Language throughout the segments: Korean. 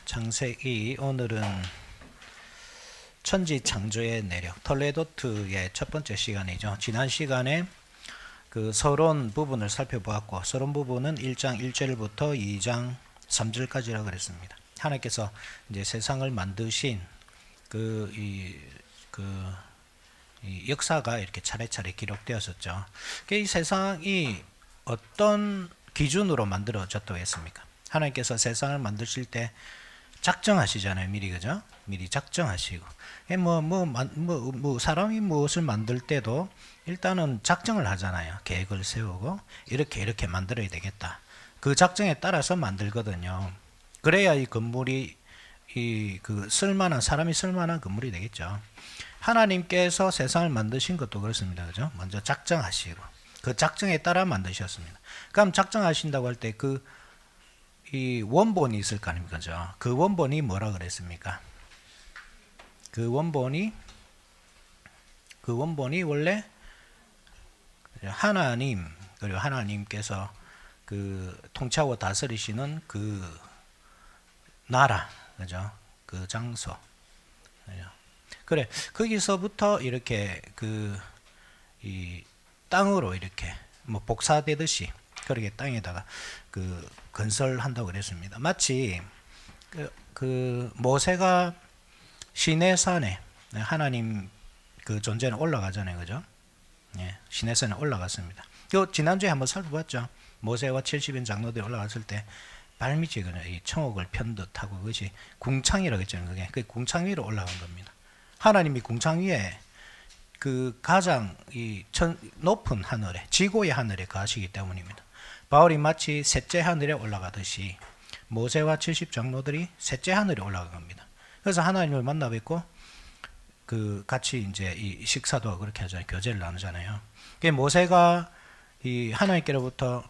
창세기 오늘은 천지 창조의 내력 톨레도트의 첫 번째 시간이죠. 지난 시간에 그 서론 부분을 살펴보았고 서론 부분은 1장 1절부터 2장 3절까지라고 그랬습니다. 하나님께서 이제 세상을 만드신 이 역사가 이렇게 차례차례 기록되었었죠. 이 세상이 어떤 기준으로 만들어졌다고 했습니까? 하나님께서 세상을 만드실 때 작정하시잖아요. 미리, 그죠? 미리 작정하시고. 사람이 무엇을 만들 때도 일단은 작정을 하잖아요. 계획을 세우고, 이렇게 만들어야 되겠다. 그 작정에 따라서 만들거든요. 그래야 이 건물이, 사람이 쓸만한 건물이 되겠죠. 하나님께서 세상을 만드신 것도 그렇습니다. 그죠? 먼저 작정하시고, 그 작정에 따라 만드셨습니다. 그럼 작정하신다고 할 때 이 원본이 있을 거 아닙니까? 그죠? 그 원본이 뭐라 그랬습니까? 그 원본이 원래 하나님, 그리고 하나님께서 그 통치하고 다스리시는 그 나라, 그죠? 그 장소. 그죠? 그래, 거기서부터 이렇게 이 땅으로 이렇게 뭐 복사되듯이 그렇게 땅에다가 건설한다고 그랬습니다. 마치 모세가 시내산에 하나님 그 존재는 올라가잖아요, 그죠? 예, 시내산에 올라갔습니다. 지난주에 한번 살펴봤죠. 모세와 70인 장로들이 올라갔을 때 발밑이 이 청옥을 편 듯하고 그것이 궁창이라고 했잖아요. 그게 궁창 위로 올라간 겁니다. 하나님이 궁창 위에 그 가장 높은 하늘에, 지고의 하늘에 가시기 때문입니다. 바울이 마치 셋째 하늘에 올라가듯이 모세와 70 장로들이 셋째 하늘에 올라간 겁니다. 그래서 하나님을 만나 뵙고 같이 이제 이 식사도 그렇게 하잖아요. 교제를 나누잖아요. 모세가 이 하나님께로부터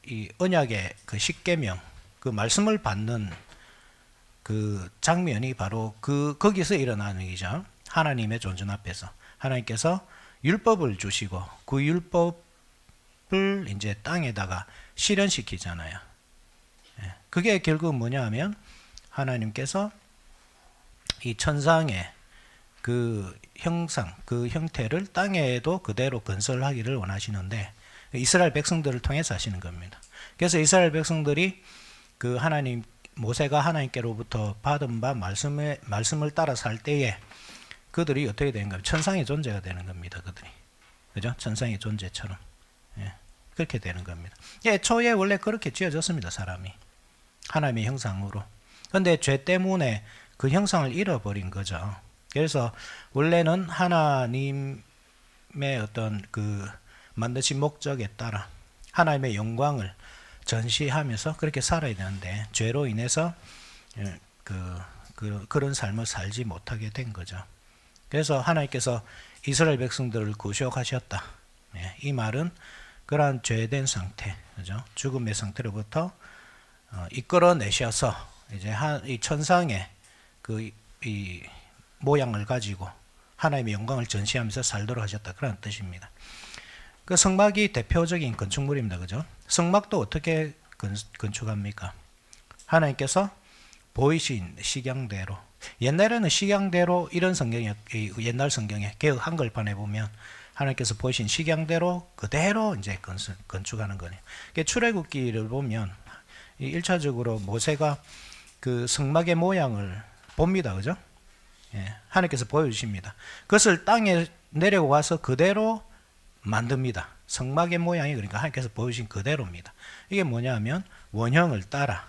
이 언약의 십계명, 말씀을 받는 그 장면이 바로 거기서 일어나는 일이죠. 하나님의 존전 앞에서 하나님께서 율법을 주시고 그 율법을 이제 땅에다가 실현시키잖아요. 그게 결국 뭐냐 하면 하나님께서 이 천상의 그 형상, 그 형태를 땅에도 그대로 건설하기를 원하시는데 이스라엘 백성들을 통해서 하시는 겁니다. 그래서 이스라엘 백성들이 모세가 하나님께로부터 받은 바 말씀을 따라 살 때에 그들이 어떻게 되는 겁니까? 천상의 존재가 되는 겁니다. 그들이. 그죠? 천상의 존재처럼. 예, 그렇게 되는 겁니다. 초에 원래 그렇게 지어졌습니다. 사람이. 하나님의 형상으로. 그런데 죄 때문에 그 형상을 잃어버린 거죠. 그래서 원래는 하나님의 어떤 만드신 목적에 따라 하나님의 영광을 전시하면서 그렇게 살아야 되는데 죄로 인해서 그런 삶을 살지 못하게 된 거죠. 그래서 하나님께서 이스라엘 백성들을 구속하셨다. 이 말은 그러한 죄된 상태, 그죠? 죽음의 상태로부터 이끌어내셔서 이제 이 천상의 이 모양을 가지고 하나님의 영광을 전시하면서 살도록 하셨다. 그런 뜻입니다. 성막이 대표적인 건축물입니다. 그죠? 성막도 어떻게 건축합니까? 하나님께서 보이신 식양대로. 옛날에는 식양대로 이런 옛날 성경에 개역 한글판에 보면 하나님께서 보이신 식양대로 그대로 이제 건축하는 거네요. 출애굽기를 보면 1차적으로 모세가 성막의 모양을 봅니다. 그죠? 예, 하나님께서 보여주십니다. 그것을 땅에 내려와서 그대로 만듭니다. 성막의 모양이 그러니까 하나님께서 보여주신 그대로입니다. 이게 뭐냐면 원형을 따라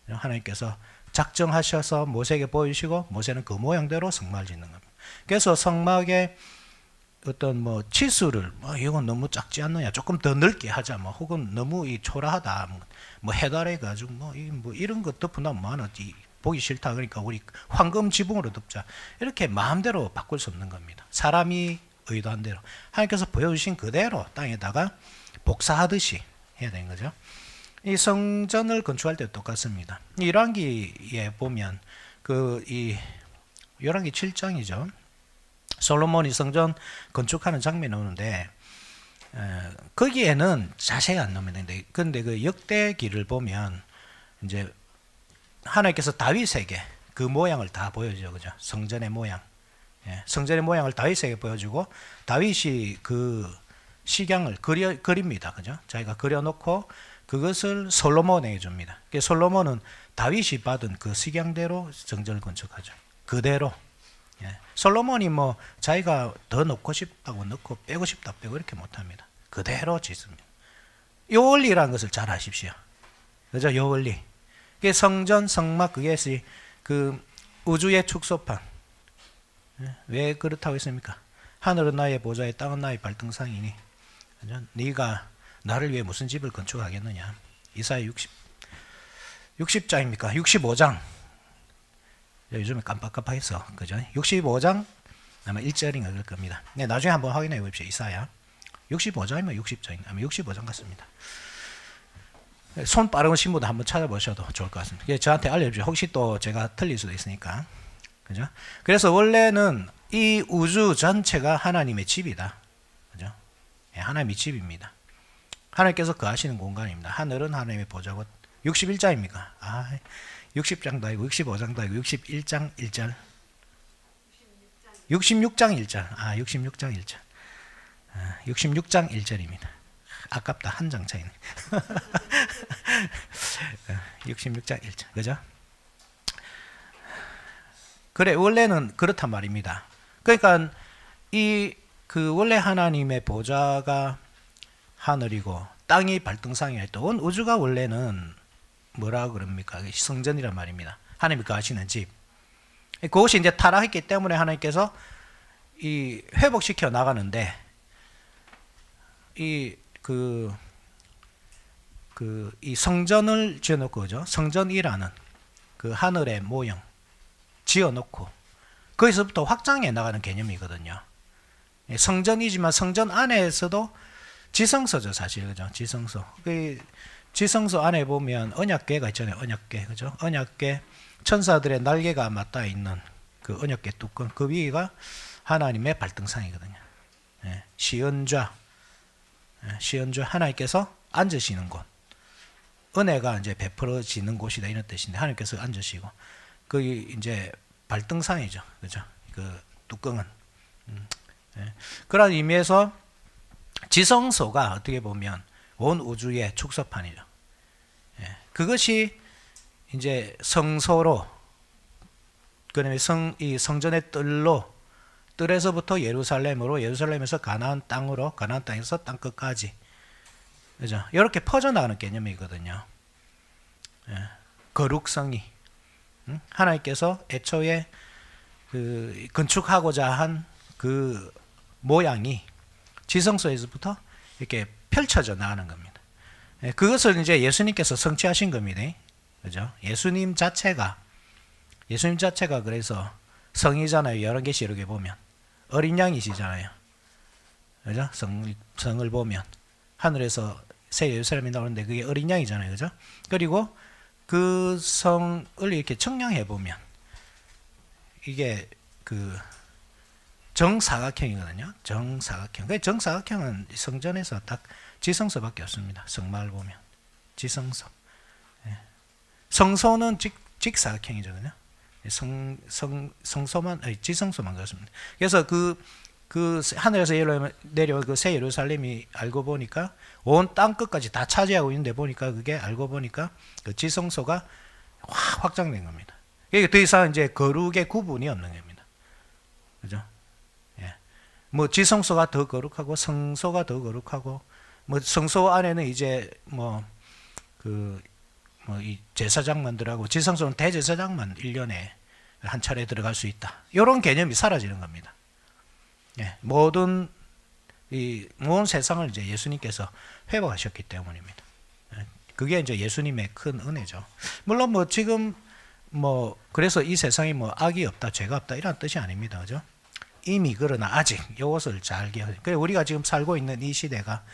하나님께서 작정하셔서 모세에게 보여주시고 모세는 그 모양대로 성막을 짓는 겁니다. 그래서 성막의 어떤 치수를 이건 너무 작지 않느냐, 조금 더 넓게 하자, 혹은 너무 초라하다, 해달해 가지고 이런 것 덮으면 뭐하지, 보기 싫다, 그러니까 우리 황금 지붕으로 덮자, 이렇게 마음대로 바꿀 수 없는 겁니다. 사람이 의도한 대로 하나님께서 보여주신 그대로 땅에다가 복사하듯이 해야 되는 거죠. 이 성전을 건축할 때도 똑같습니다. 열왕기에 보면 열왕기 7장이죠. 솔로몬이 성전 건축하는 장면이 나오는데 거기에는 자세히 안 나옵니다. 근데 그 역대기를 보면 이제 하나님께서 다윗에게 그 모양을 다 보여주죠. 그죠? 성전의 모양. 예, 성전의 모양을 다윗에게 보여주고 다윗이 그 식양을 그립니다. 그죠? 자기가 그려놓고 그것을 솔로몬에게 줍니다. 솔로몬은 다윗이 받은 그 식양대로 성전을 건축하죠. 그대로. 예, 솔로몬이 뭐 자기가 더 넣고 싶다고 넣고 빼고 싶다 빼고 이렇게 못합니다. 그대로 짓습니다. 이 원리라는 것을 잘 아십시오. 그죠? 이 원리. 성전, 성막, 그것이 그 우주의 축소판. 왜 그렇다고 했습니까? 하늘은 나의 보좌에 땅은 나의 발등상이니 네가 나를 위해 무슨 집을 건축하겠느냐. 이사야 60장입니까? 65장. 요즘에 깜빡깜빡해서 그죠? 65장 아마 1절인가 그럴 겁니다. 네, 나중에 한번 확인해 보십시오. 이사야 65장이면 60장인가 아마 65장 같습니다. 손 빠른 신부도 한번 찾아보셔도 좋을 것 같습니다. 저한테 알려주세요. 혹시 또 제가 틀릴 수도 있으니까. 그죠? 그래서 원래는 이 우주 전체가 하나님의 집이다. 그죠? 예, 하나님의 집입니다. 하나님께서 거하시는 공간입니다. 하늘은 하나님의 보좌고 61장입니까? 60장도 아니고 65장도 아니고 61장 1절. 66장 1절. 66장 1절. 66장 1절입니다. 아깝다. 한 장 차이네. 66장 1절. 그죠? 그래, 원래는 그렇단 말입니다. 그러니까 원래 하나님의 보좌가 하늘이고 땅이 발등상이라 했던 온 우주가 원래는 뭐라 그럽니까? 성전이란 말입니다. 하나님이 거하시는 집. 그것이 이제 타락했기 때문에 하나님께서 회복시켜 나가는데 이 성전을 지어놓고 그죠? 성전이라는 그 하늘의 모형 지어놓고 거기서부터 확장해 나가는 개념이거든요. 성전이지만 성전 안에서도 지성소죠, 사실. 그죠? 지성소. 지성소 안에 보면 언약궤가 있잖아요. 언약궤. 그죠? 언약궤 천사들의 날개가 맞닿아 있는 그 언약궤 뚜껑, 그 위가 하나님의 발등상이거든요. 시은좌 하나님께서 앉으시는 곳. 은혜가 이제 베풀어지는 곳이다 이런 뜻인데 하나님께서 앉으시고 거기 이제 발등상이죠. 그죠? 그 뚜껑은. 그런 의미에서 지성소가 어떻게 보면 온 우주의 축소판이죠. 그것이 이제 성소로, 그다음에 이 성전의 뜰에서부터 예루살렘으로, 예루살렘에서 가나안 땅에서 땅 끝까지, 그죠? 이렇게 퍼져나가는 개념이거든요. 거룩성이 하나님께서 애초에 건축하고자 한 그 모양이 지성소에서부터 이렇게 펼쳐져 나가는 겁니다. 그것을 이제 예수님께서 성취하신 겁니다. 그죠? 예수님 자체가 그래서 성이잖아요. 열왕계시록에 보면 어린 양이시잖아요. 그죠? 성을 보면 하늘에서 새 예루살렘이 나오는데 그게 어린 양이잖아요. 그죠? 그리고 그 성을 이렇게 청량해 보면 이게 그 정사각형이거든요. 정사각형. 그 정사각형은 성전에서 딱 지성소밖에 없습니다. 성막을 보면 지성소. 성소는 직사각형이잖아요. 성소만 지성소만 그렇습니다. 그래서 그 하늘에서 내려온 그 새 예루살렘이 알고 보니까 온 땅 끝까지 다 차지하고 있는데 보니까 그게 알고 보니까 그 지성소가 확장된 겁니다. 이게 더 이상 이제 거룩의 구분이 없는 겁니다. 그죠? 뭐 지성소가 더 거룩하고 성소가 더 거룩하고 뭐 성소 안에는 이제 이 제사장만들하고 지성소는 대제사장만 1년에 한 차례 들어갈 수 있다. 이런 개념이 사라지는 겁니다. 모든 세상을 이제 예수님께서 회복하셨기 때문입니다. 그게 이제 예수님의 큰 은혜죠. 물론 뭐 지금 그래서 이 세상에 악이 없다, 죄가 없다 이런 뜻이 아닙니다. 그죠? 이미 그러나 아직 이것을 잘 기억해요. 그래서 우리가 지금 살고 있는 이 시대가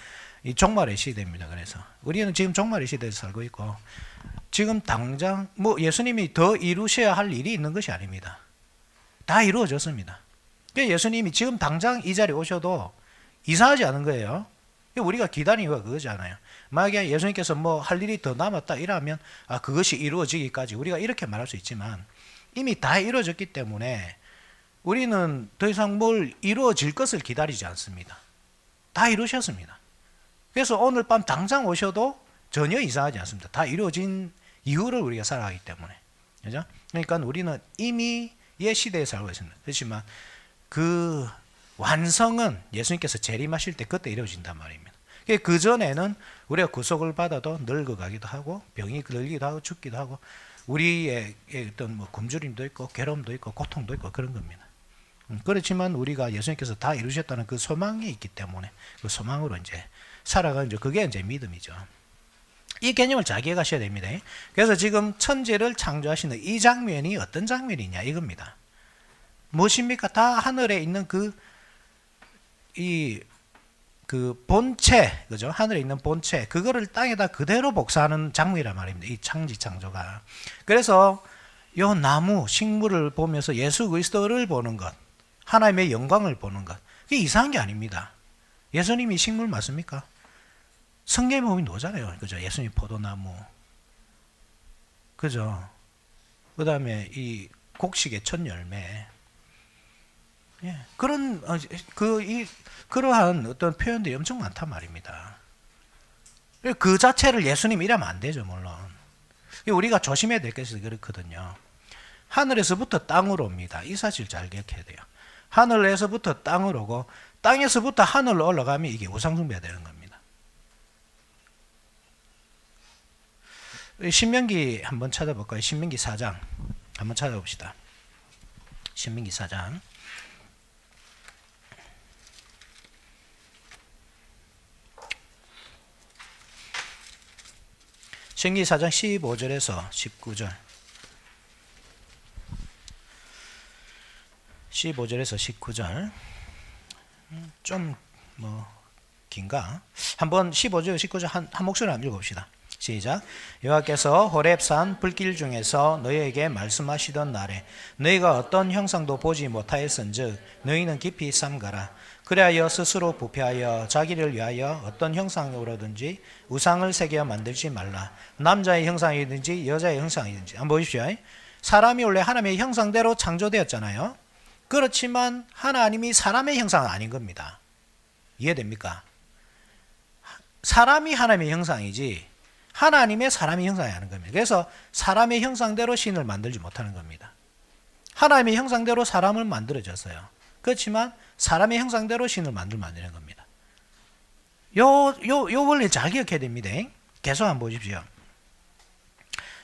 이 종말의 시대입니다. 그래서 우리는 지금 종말의 시대에서 살고 있고 지금 당장 예수님이 더 이루셔야 할 일이 있는 것이 아닙니다. 다 이루어졌습니다. 예수님이 지금 당장 이 자리에 오셔도 이상하지 않은 거예요. 우리가 기다린 이유가 그거잖아요. 만약에 예수님께서 뭐 할 일이 더 남았다 이러면 그것이 이루어지기까지 우리가 이렇게 말할 수 있지만 이미 다 이루어졌기 때문에 우리는 더 이상 뭘 이루어질 것을 기다리지 않습니다. 다 이루셨습니다. 그래서 오늘 밤 당장 오셔도 전혀 이상하지 않습니다. 다 이루어진 이유를 우리가 살아가기 때문에. 그죠? 그러니까 우리는 이미 옛 시대에 살고 있습니다. 그렇지만 그 완성은 예수님께서 재림하실 때 그때 이루어진단 말입니다. 그 전에는 우리가 구속을 받아도 늙어가기도 하고 병이 들기도 하고 죽기도 하고 우리의 어떤 뭐 굶주림도 있고 괴로움도 있고 고통도 있고 그런 겁니다. 그렇지만 우리가 예수님께서 다 이루셨다는 그 소망이 있기 때문에 그 소망으로 이제 살아가는 그게 이제 믿음이죠. 이 개념을 잘 기억하셔야 됩니다. 그래서 지금 천지를 창조하시는 이 장면이 어떤 장면이냐 이겁니다. 무엇입니까? 다 하늘에 있는 그 본체, 그죠? 하늘에 있는 본체, 그거를 땅에다 그대로 복사하는 장면이란 말입니다. 이 창조가. 그래서 요 나무, 식물을 보면서 예수 그리스도를 보는 것, 하나님의 영광을 보는 것, 그게 이상한 게 아닙니다. 예수님이 식물 맞습니까? 성경에 보면 나오잖아요. 그죠? 예수님 포도나무. 그죠? 그 다음에 이 곡식의 첫 열매. 예. 그러한 어떤 표현들이 엄청 많단 말입니다. 그 자체를 예수님 이라면 안 되죠, 물론. 우리가 조심해야 될 것이 그렇거든요. 하늘에서부터 땅으로 옵니다. 이 사실 잘 기억해야 돼요. 하늘에서부터 땅으로 오고, 땅에서부터 하늘로 올라가면 이게 우상숭배가 되는 겁니다. 신명기 한번 찾아볼까요? 신명기 4장 한번 찾아봅시다. 신명기 4장 신명기 4장 15절에서 19절 15절에서 19절 좀 뭐 긴가? 한번 15절 19절 한 목소리로 한번 읽어봅시다. 시작. 여호와께서 호렙산 불길 중에서 너희에게 말씀하시던 날에 너희가 어떤 형상도 보지 못하였은즉 너희는 깊이 삼가라. 그리하여 스스로 부패하여 자기를 위하여 어떤 형상으로든지 우상을 새겨 만들지 말라. 남자의 형상이든지 여자의 형상이든지. 한번 보십시오. 사람이 원래 하나님의 형상대로 창조되었잖아요. 그렇지만 하나님이 사람의 형상은 아닌 겁니다. 이해됩니까? 사람이 하나님의 형상이지 하나님의 사람의 형상이 아닌 겁니다. 그래서 사람의 형상대로 신을 만들지 못하는 겁니다. 하나님의 형상대로 사람을 만들어졌어요. 그렇지만 사람의 형상대로 신을 만들면 안 되는 겁니다. 요 원리 잘 기억해야 됩니다. 계속 한번 보십시오.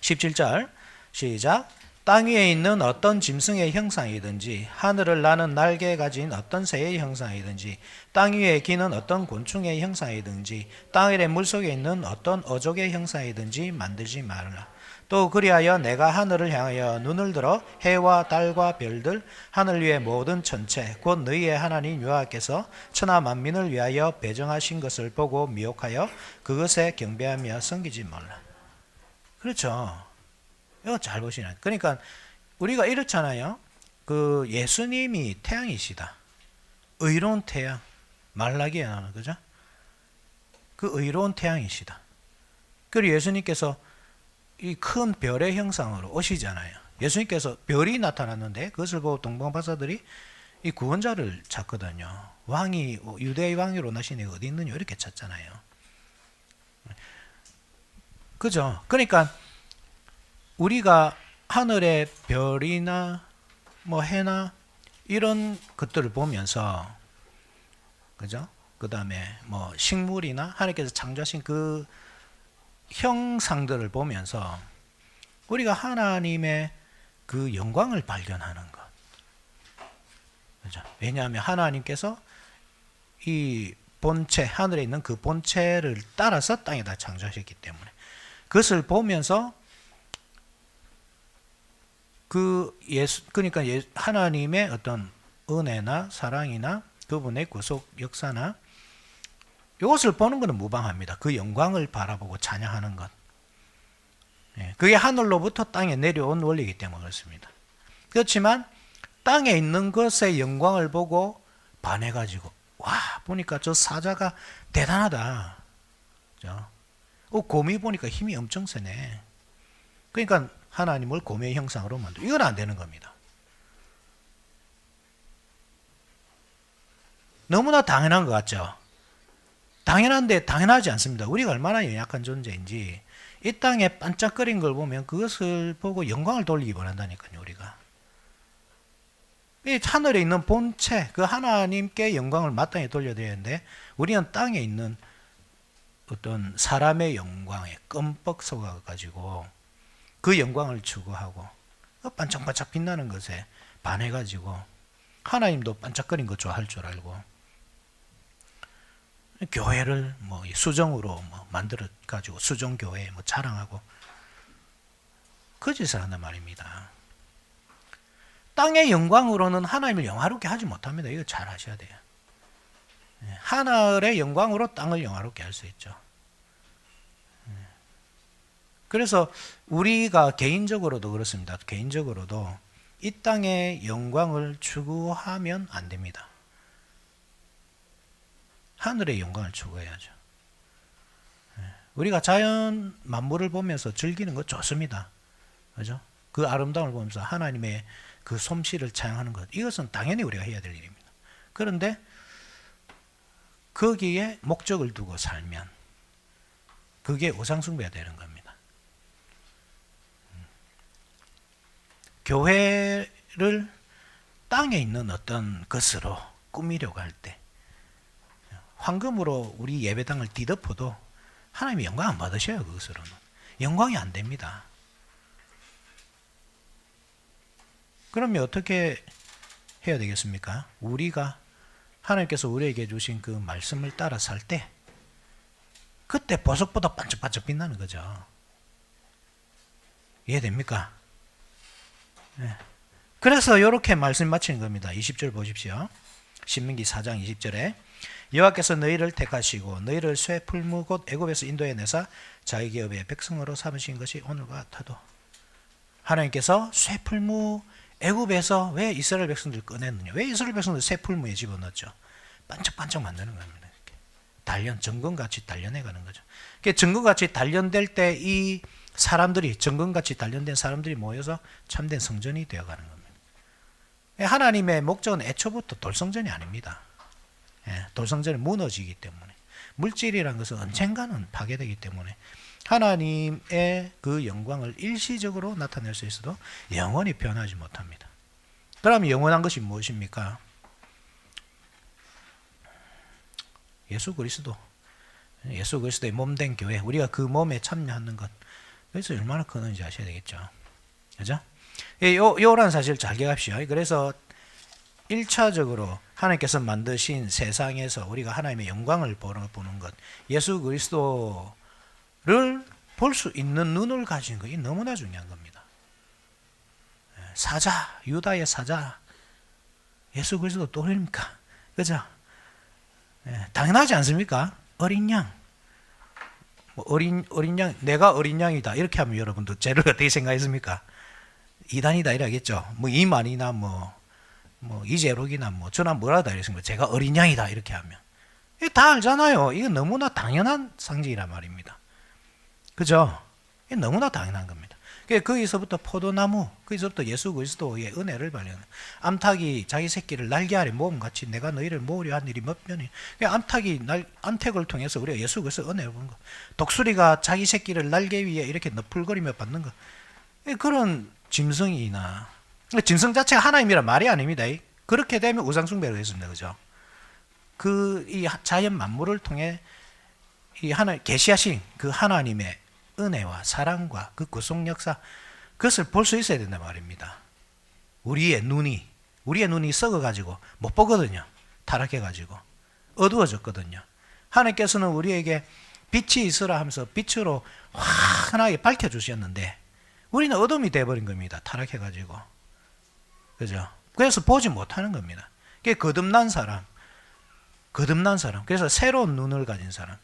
17절 시작. 땅 위에 있는 어떤 짐승의 형상이든지 하늘을 나는 날개 가진 어떤 새의 형상이든지 땅 위에 기는 어떤 곤충의 형상이든지 땅 아래 물속에 있는 어떤 어족의 형상이든지 만들지 말라. 또 그리하여 내가 하늘을 향하여 눈을 들어 해와 달과 별들 하늘 위의 모든 천체 곧 너희의 하나님 여호와께서 천하 만민을 위하여 배정하신 것을 보고 미혹하여 그것에 경배하며 섬기지 말라. 그렇죠. 이거 잘 보시나. 그러니까 우리가 이렇잖아요. 그 예수님이 태양이시다. 의로운 태양. 말라기에 나오는 그죠? 그 의로운 태양이시다. 그리고 예수님께서 이 큰 별의 형상으로 오시잖아요. 예수님께서 별이 나타났는데 그것을 보고 동방박사들이 이 구원자를 찾거든요. 왕이 유대의 왕으로 나신 애가 어디 있느냐 이렇게 찾잖아요. 그죠? 그러니까 우리가 하늘의 별이나 뭐 해나 이런 것들을 보면서 그죠? 그다음에 뭐 식물이나 하나님께서 창조하신 그 형상들을 보면서 우리가 하나님의 그 영광을 발견하는 것. 그죠? 왜냐하면 하나님께서 이 본체 하늘에 있는 그 본체를 따라서 땅에다 창조하셨기 때문에 그것을 보면서 그러니까 하나님의 어떤 은혜나 사랑이나 그분의 구속 역사나 이것을 보는 것은 무방합니다. 그 영광을 바라보고 찬양하는 것. 그게 하늘로부터 땅에 내려온 원리이기 때문에 그렇습니다. 그렇지만 땅에 있는 것의 영광을 보고 반해가지고 와 보니까 저 사자가 대단하다. 그죠? 곰이 보니까 힘이 엄청 세네. 그러니까 하나님을 곰의 형상으로 만들어. 이건 안 되는 겁니다. 너무나 당연한 것 같죠? 당연한데 당연하지 않습니다. 우리가 얼마나 연약한 존재인지 이 땅에 반짝거린 걸 보면 그것을 보고 영광을 돌리기 원한다니까요. 우리가 이 하늘에 있는 본체 그 하나님께 영광을 마땅히 돌려드려야 하는데 우리는 땅에 있는 어떤 사람의 영광에 껌뻑 속아가지고 그 영광을 추구하고 반짝반짝 빛나는 것에 반해가지고 하나님도 반짝거린 것 좋아할 줄 알고 교회를 뭐 수정으로 뭐 만들어 가지고 수정 교회 뭐 자랑하고 그 짓을 한단 말입니다. 땅의 영광으로는 하나님을 영화롭게 하지 못합니다. 이거 잘 아셔야 돼요. 하늘의 영광으로 땅을 영화롭게 할 수 있죠. 그래서 우리가 개인적으로도 그렇습니다. 개인적으로도 이 땅의 영광을 추구하면 안 됩니다. 하늘의 영광을 추구해야죠. 우리가 자연 만물을 보면서 즐기는 거 좋습니다. 그죠? 그 아름다움을 보면서 하나님의 그 솜씨를 찬양하는 것, 이것은 당연히 우리가 해야 될 일입니다. 그런데 거기에 목적을 두고 살면 그게 우상숭배가 되는 겁니다. 교회를 땅에 있는 어떤 것으로 꾸미려고 할 때 황금으로 우리 예배당을 뒤덮어도 하나님이 영광 안 받으셔요. 그것으로는 영광이 안 됩니다. 그러면 어떻게 해야 되겠습니까? 우리가 하나님께서 우리에게 주신 그 말씀을 따라 살 때 그때 보석보다 반짝반짝 빛나는 거죠. 이해됩니까? 네. 그래서 이렇게 말씀 마치는 겁니다. 20절 보십시오. 신명기 4장 20절에 여호와께서 너희를 택하시고 너희를 쇠 풀무 곧 애굽에서 인도해 내사 자기 기업의 백성으로 삼으신 것이 오늘과 같아도. 하나님께서 쇠 풀무 애굽에서 왜 이스라엘 백성들 꺼냈느냐? 왜 이스라엘 백성들 쇠 풀무에 집어넣었죠? 반짝반짝 만드는 겁니다. 단련, 정금같이 단련해 가는 거죠. 정금같이 단련될 때 이 사람들이, 정금같이 단련된 사람들이 모여서 참된 성전이 되어가는 겁니다. 하나님의 목적은 애초부터 돌성전이 아닙니다. 돌성전이 무너지기 때문에, 물질이라는 것은 언젠가는 파괴되기 때문에 하나님의 그 영광을 일시적으로 나타낼 수 있어도 영원히 변하지 못합니다. 그럼 영원한 것이 무엇입니까? 예수 그리스도의 몸된 교회, 우리가 그 몸에 참여하는 것, 그래서 얼마나 크는지 아셔야 되겠죠. 그죠? 요란 사실 잘 기억합시다. 그래서 1차적으로 하나님께서 만드신 세상에서 우리가 하나님의 영광을 보는 것, 예수 그리스도를 볼 수 있는 눈을 가진 것이 너무나 중요한 겁니다. 사자, 유다의 사자, 예수 그리스도 또래입니까? 그죠? 당연하지 않습니까? 어린 양. 어린 양, 내가 어린 양이다. 이렇게 하면 여러분도 쟤를 어떻게 생각했습니까? 이단이다 이러겠죠. 뭐 이만이나 뭐 이재록이나 뭐 저나 뭐라다 이랬습니다. 제가 어린 양이다 이렇게 하면 다 알잖아요. 이건 너무나 당연한 상징이란 말입니다. 그죠? 이게 너무나 당연한 겁니다. 거기서부터 포도나무, 거기서부터 예수 그리스도의 은혜를 발견해. 암탉이 자기 새끼를 날개 아래 모음같이 내가 너희를 모으려 한 일이 몇 변이. 암탉을 통해서 우리가 예수 그리스도 은혜를 보는 것. 독수리가 자기 새끼를 날개 위에 이렇게 너풀거리며 받는 것. 그런 짐승이나, 짐승 자체가 하나님이란 말이 아닙니다. 그렇게 되면 우상숭배를 했습니다. 그죠? 이 자연 만물을 통해 이 계시하신 그 하나님의 은혜와 사랑과 그 구속 역사, 그것을 볼 수 있어야 된단 말입니다. 우리의 눈이 썩어가지고 못 보거든요. 타락해가지고 어두워졌거든요. 하나님께서는 우리에게 빛이 있으라 하면서 빛으로 환하게 밝혀주셨는데 우리는 어둠이 되어버린 겁니다. 타락해가지고. 그죠? 그래서 보지 못하는 겁니다. 그게 거듭난 사람. 그래서 새로운 눈을 가진 사람,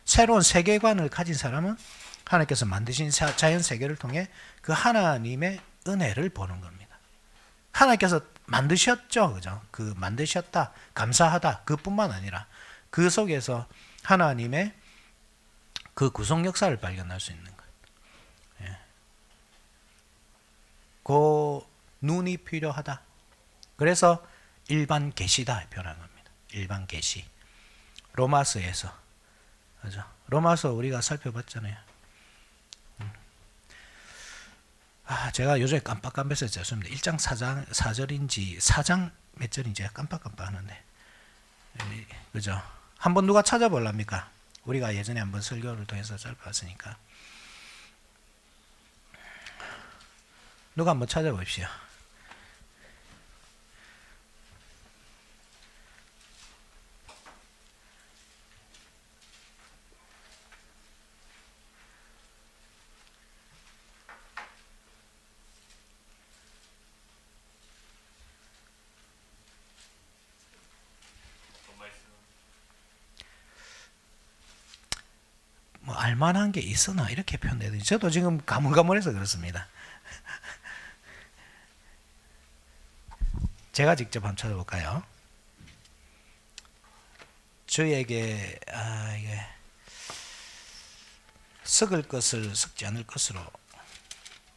새로운 세계관을 가진 사람은 하나님께서 만드신 자연 세계를 통해 그 하나님의 은혜를 보는 겁니다. 하나님께서 만드셨죠. 그죠? 그 만드셨다, 감사하다, 그뿐만 아니라 그 속에서 하나님의 그 구속 역사를 발견할 수 있는 거예요. 예. 그 눈이 필요하다. 그래서 일반 계시다 표현한 겁니다. 일반 계시. 로마서에서, 그죠? 로마서 우리가 살펴봤잖아요. 제가 요즘에 깜빡깜빡해서 죄송합니다. 1장 4절인지 4장 몇 절인지 깜빡깜빡 하는데, 그죠? 한번 누가 찾아볼랍니까? 우리가 예전에 한번 설교를 통해서 살펴봤으니까. 누가 한번 찾아보십시오. 뭐 알만한 게 있으나 이렇게 표현되든지 저도 지금 가물가물해서 그렇습니다. 제가 직접 한번 찾아볼까요? 저에게 이게 썩을 것을 썩지 않을 것으로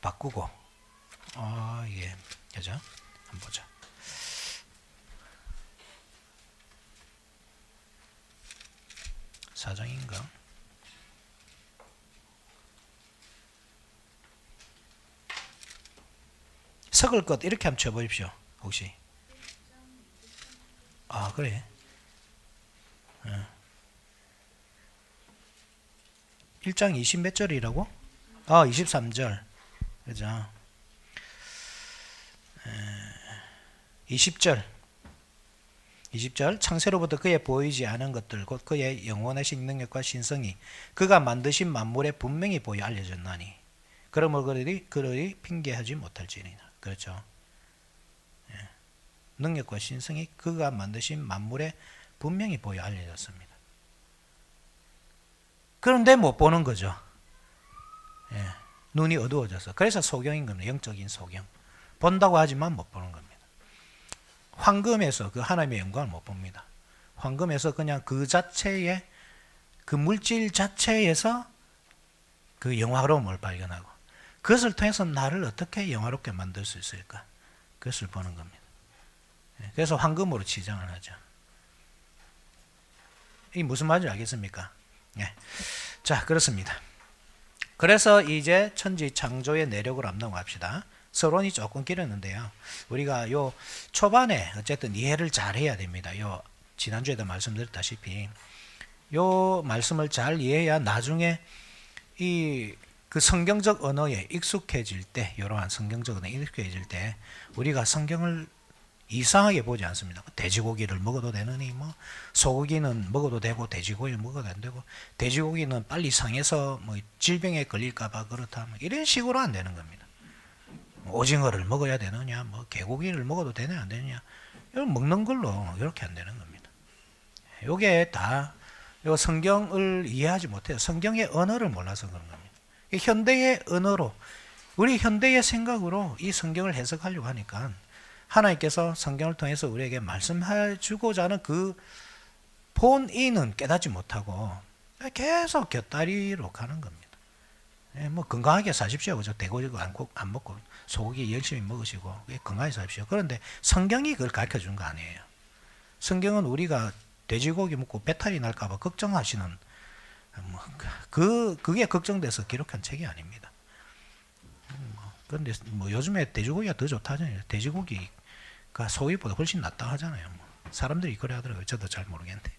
바꾸고 이게 그죠? 한번 보자. 사정인가? 썩을 것 이렇게 한번 쳐보십시오. 혹시 그래. 1장 20 몇 절이라고? 23절. 그죠? 20절. 창세로부터 그의 보이지 않은 것들 곧 그의 영원하신 능력과 신성이 그가 만드신 만물에 분명히 보여 알려졌나니 그러므로 그들이 핑계하지 못할지니라. 그렇죠? 능력과 신성이 그가 만드신 만물에 분명히 보여 알려졌습니다. 그런데 못 보는 거죠. 눈이 어두워져서. 그래서 소경인 겁니다. 영적인 소경. 본다고 하지만 못 보는 겁니다. 황금에서 그 하나님의 영광을 못 봅니다. 황금에서 그냥 그 자체의 그 물질 자체에서 그 영화로움을 발견하고 그것을 통해서 나를 어떻게 영화롭게 만들 수 있을까? 그것을 보는 겁니다. 그래서 황금으로 치장을 하죠. 이게 무슨 말인지 알겠습니까? 자, 그렇습니다. 그래서 이제 천지 창조의 내력으로 한번 넘어갑시다. 서론이 조금 길었는데요. 우리가 요 초반에 어쨌든 이해를 잘 해야 됩니다. 요 지난주에도 말씀드렸다시피 요 말씀을 잘 이해해야 나중에 그 성경적 언어에 익숙해질 때, 이러한 성경적 언어에 익숙해질 때 우리가 성경을 이상하게 보지 않습니다. 돼지고기를 먹어도 되느니 뭐 소고기는 먹어도 되고 돼지고기는 먹어도 안 되고 돼지고기는 빨리 상해서 뭐 질병에 걸릴까봐 그렇다 뭐 이런 식으로 안 되는 겁니다. 오징어를 먹어야 되느냐, 뭐 개고기를 먹어도 되느냐 안 되느냐, 이런 먹는 걸로 이렇게 안 되는 겁니다. 이게 다 요 성경을 이해하지 못해요. 성경의 언어를 몰라서 그런 겁니다. 현대의 언어로 우리 현대의 생각으로 이 성경을 해석하려고 하니까 하나님께서 성경을 통해서 우리에게 말씀해 주고자 하는 그 본인은 깨닫지 못하고 계속 곁다리로 가는 겁니다. 뭐 건강하게 사십시오. 그죠? 돼지고기 안 먹고 소고기 열심히 먹으시고 건강하게 사십시오. 그런데 성경이 그걸 가르쳐 주는 거 아니에요. 성경은 우리가 돼지고기 먹고 배탈이 날까봐 걱정하시는 그게 걱정돼서 기록한 책이 아닙니다. 그런데 뭐 요즘에 돼지고기가 더 좋다잖아요. 돼지고기가 소고기보다 훨씬 낫다 하잖아요. 뭐 사람들이 그래 하더라고요. 저도 잘 모르겠는데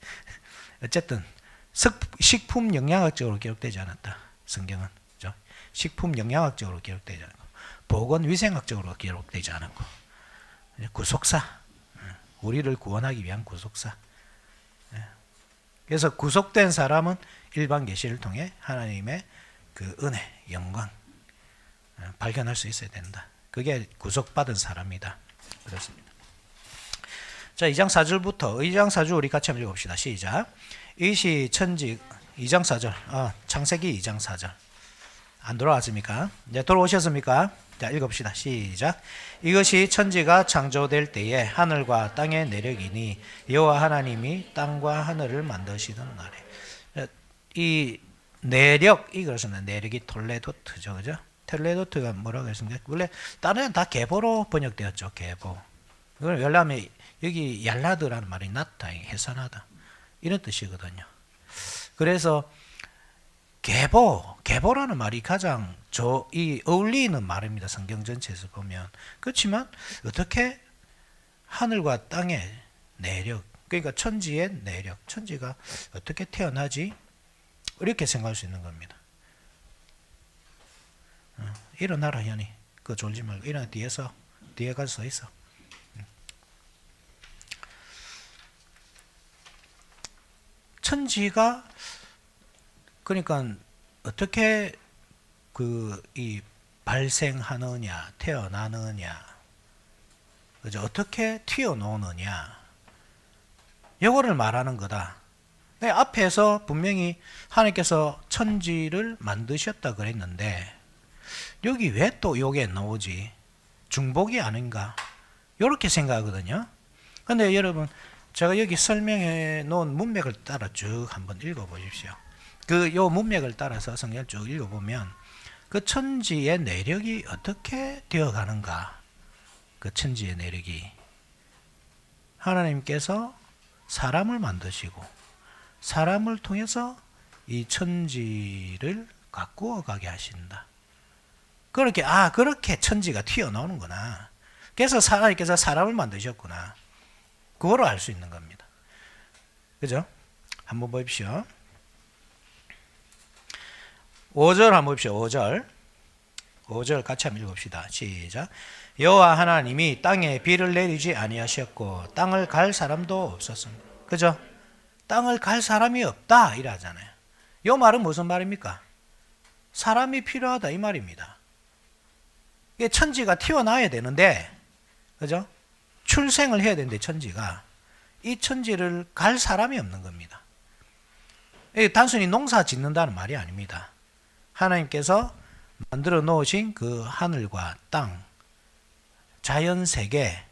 어쨌든 식품 영양학적으로 기록되지 않았다. 성경은 그죠? 식품 영양학적으로 기록되지 않고 보건 위생학적으로 기록되지 않았고 구속사, 우리를 구원하기 위한 구속사. 그래서 구속된 사람은 일반 계시를 통해 하나님의 그 은혜, 영광 발견할 수 있어야 된다. 그게 구속받은 사람이다. 그렇습니다. 자, 2장 4절부터 2장 4절 우리 같이 한번 읽어봅시다. 시작. 이시 천지 2장 4절. 창세기 2장 4절. 안 돌아왔습니까? 이제 돌아오셨습니까? 자, 읽읍시다. 시작. 이것이 천지가 창조될 때에 하늘과 땅의 내력이니 여호와 하나님이 땅과 하늘을 만드시던 날에. 이 내력, 이것은 내력이 톨레도트죠, 그죠? 톨레도트가 뭐라고 했습니까? 원래 다른 다 계보로 번역되었죠, 계보. 이걸 열라면 여기 얄라드라는 말이 낫다, 해산하다 이런 뜻이거든요. 그래서 계보라는 말이 가장 이 어울리는 말입니다. 성경 전체에서 보면. 그렇지만 어떻게 하늘과 땅의 내력, 그러니까 천지의 내력, 천지가 어떻게 태어나지? 이렇게 생각할 수 있는 겁니다. 일어나라 현이. 그거 졸지 말고 일어나. 뒤에 가서 서 있어. 천지가 그러니까 어떻게 이 발생하느냐, 태어나느냐, 그죠? 어떻게 튀어나오느냐, 이거를 말하는 거다. 앞에서 분명히 하나님께서 천지를 만드셨다 그랬는데 여기 왜 또 요게 나오지? 중복이 아닌가? 이렇게 생각하거든요. 근데 여러분, 제가 여기 설명해 놓은 문맥을 따라 쭉 한번 읽어 보십시오. 요 문맥을 따라서 성경을 쭉 읽어보면 그 천지의 내력이 어떻게 되어가는가, 그 천지의 내력이 하나님께서 사람을 만드시고 사람을 통해서 이 천지를 가꾸어 가게 하신다. 그렇게 천지가 튀어나오는구나. 그래서 하나님께서 사람을 만드셨구나. 그거로 알 수 있는 겁니다. 그죠? 한번 보십시오. 5절 한번 봅시다. 5절 같이 한번 읽읍시다. 시작. 여호와 하나님이 땅에 비를 내리지 아니하셨고 땅을 갈 사람도 없었습니다. 그죠? 땅을 갈 사람이 없다 이러잖아요. 이 말은 무슨 말입니까? 사람이 필요하다 이 말입니다. 이게 천지가 튀어나와야 되는데, 그죠? 출생을 해야 되는데 천지가 이 천지를 갈 사람이 없는 겁니다. 이게 단순히 농사 짓는다는 말이 아닙니다. 하나님께서 만들어 놓으신 그 하늘과 땅, 자연 세계,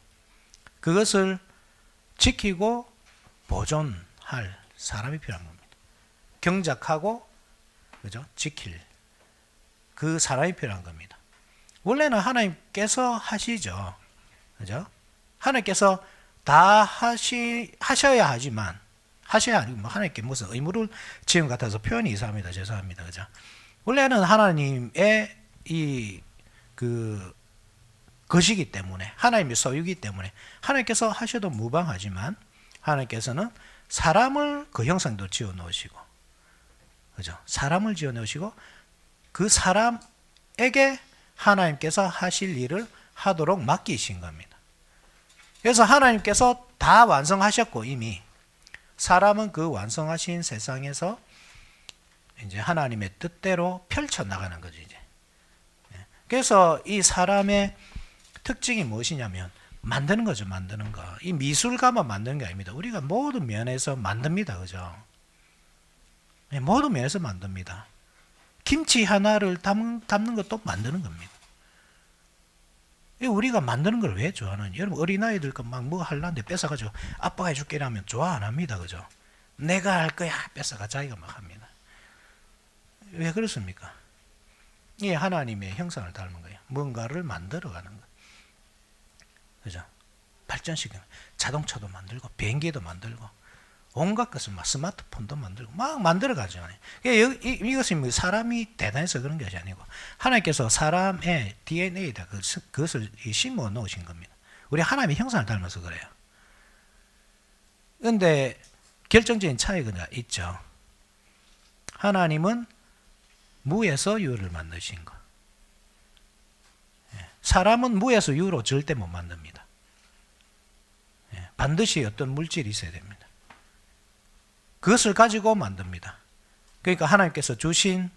그것을 지키고 보존할 사람이 필요한 겁니다. 경작하고, 그죠? 지킬 그 사람이 필요한 겁니다. 원래는 하나님께서 하시죠. 그죠? 하나님께서 다 하셔야 하지만, 하셔야 아니고, 하나님께 무슨 의무를 지은 것 같아서 표현이 이상합니다. 죄송합니다. 그죠? 원래는 하나님의 것이기 때문에, 하나님의 소유이기 때문에, 하나님께서 하셔도 무방하지만, 하나님께서는 사람을 그 형상도 지어 놓으시고, 그죠? 사람을 지어 놓으시고, 그 사람에게 하나님께서 하실 일을 하도록 맡기신 겁니다. 그래서 하나님께서 다 완성하셨고, 이미 사람은 그 완성하신 세상에서 이제 하나님의 뜻대로 펼쳐나가는 거죠, 이제. 그래서 이 사람의 특징이 무엇이냐면, 만드는 거죠, 만드는 거. 이 미술가만 만드는 게 아닙니다. 우리가 모든 면에서 만듭니다, 그죠? 모든 면에서 만듭니다. 김치 하나를 담는 것도 만드는 겁니다. 우리가 만드는 걸 왜 좋아하는? 여러분, 어린아이들 막 뭐 하려는데 뺏어가지고 아빠가 해줄게 하면 좋아 안 합니다, 그죠? 내가 할 거야 뺏어가 자기가 막 합니다. 왜 그렇습니까? 이게 하나님의 형상을 닮은 거예요. 뭔가를 만들어가는 거. 그죠? 발전시키는, 자동차도 만들고 비행기도 만들고 온갖 것을 막 스마트폰도 만들고 막 만들어가죠. 이것은 사람이 대단해서 그런 것이 아니고 하나님께서 사람의 DNA에다 그것을 심어 놓으신 겁니다. 우리 하나님의 형상을 닮아서 그래요. 그런데 결정적인 차이가 있죠. 하나님은 무에서 유를 만드신 거. 사람은 무에서 유로 절대 못 만듭니다. 반드시 어떤 물질이 있어야 됩니다. 그것을 가지고 만듭니다. 그러니까 하나님께서 주신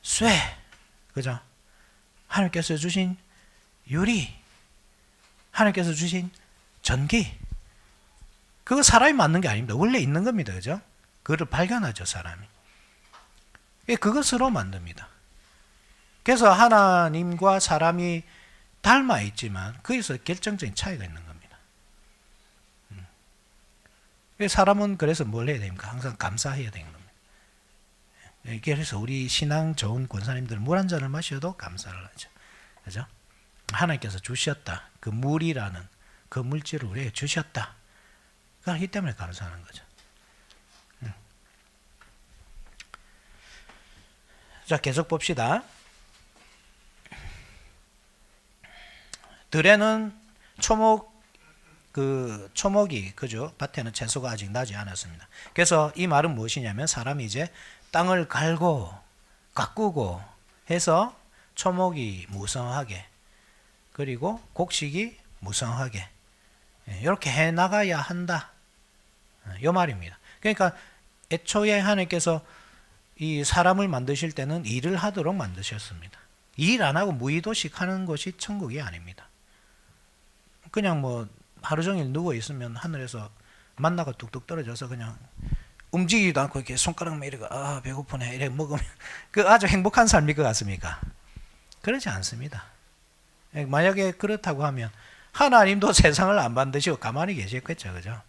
쇠, 그죠? 하나님께서 주신 유리, 하나님께서 주신 전기, 그거 사람이 만든 게 아닙니다. 원래 있는 겁니다. 그죠? 그거를 발견하죠, 사람이. 그것으로 만듭니다. 그래서 하나님과 사람이 닮아 있지만 거기서 결정적인 차이가 있는 겁니다. 사람은 그래서 뭘 해야 됩니까? 항상 감사해야 되는 겁니다. 그래서 우리 신앙 좋은 권사님들은 물 한 잔을 마셔도 감사를 하죠. 그죠? 하나님께서 주셨다. 그 물이라는 그 물질을 우리에게 주셨다. 그렇기 때문에 감사하는 거죠. 자, 계속 봅시다. 들에는 초목이 그죠? 밭에는 채소가 아직 나지 않았습니다. 그래서 이 말은 무엇이냐면 사람이 이제 땅을 갈고 가꾸고 해서 초목이 무성하게 그리고 곡식이 무성하게 이렇게 해 나가야 한다. 이 말입니다. 그러니까 애초에 하나님께서 이 사람을 만드실 때는 일을 하도록 만드셨습니다. 일 안 하고 무의도식 하는 것이 천국이 아닙니다. 그냥 뭐 하루 종일 누워 있으면 하늘에서 만나가 뚝뚝 떨어져서 그냥 움직이지도 않고 이렇게 손가락만 이렇게 배고프네 이렇게 먹으면 그 아주 행복한 삶일 것 같습니까? 그렇지 않습니다. 만약에 그렇다고 하면 하나님도 세상을 안 만드시고 가만히 계셨겠죠, 그죠?